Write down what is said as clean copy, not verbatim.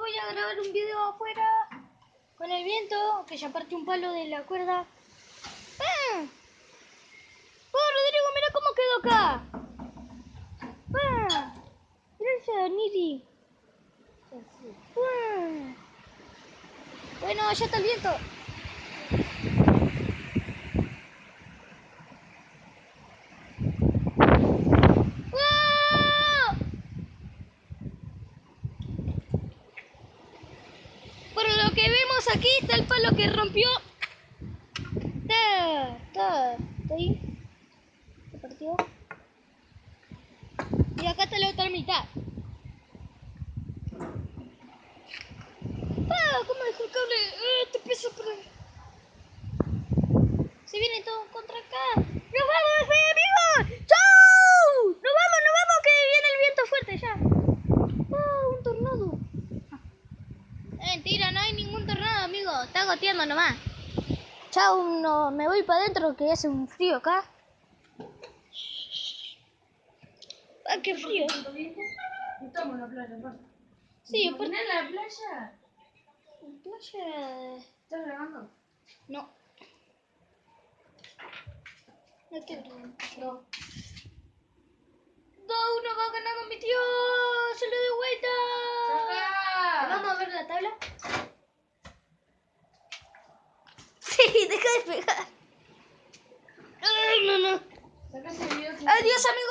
voy a grabar un video afuera con el viento, que ya partió un palo de la cuerda. ¡Ah! ¡Oh, Rodrigo, mira cómo quedó acá! ¡Ah! Gracias, Niri. ¡Ah! Bueno, ya está el viento. Por lo que vemos aquí está el palo que rompió. Está ahí. Se partió. Y acá está la otra mitad. ¿Cómo dejó el cable? Te pesa por ahí. Se viene todo contra acá. ¡Nos vamos, amigos! ¡Chau! ¡Nos vamos! Que viene el viento fuerte ya. Un tornado. Mentira, no hay ningún tornado, amigo. Está goteando nomás. Chau, no, me voy para adentro que hace un frío acá. ¡Ah, qué frío! Estamos en la playa, aparte. Sí, ¿En la playa? ¿En playa? ¿Estás grabando? No. No estoy grabando. No. 2-1 va ganando mi tío. Se lo de vuelta. ¡Saca! ¿Vamos a ver la tabla? Sí, deja de pegar. Ay, no. Saca ese video. Adiós, amigos.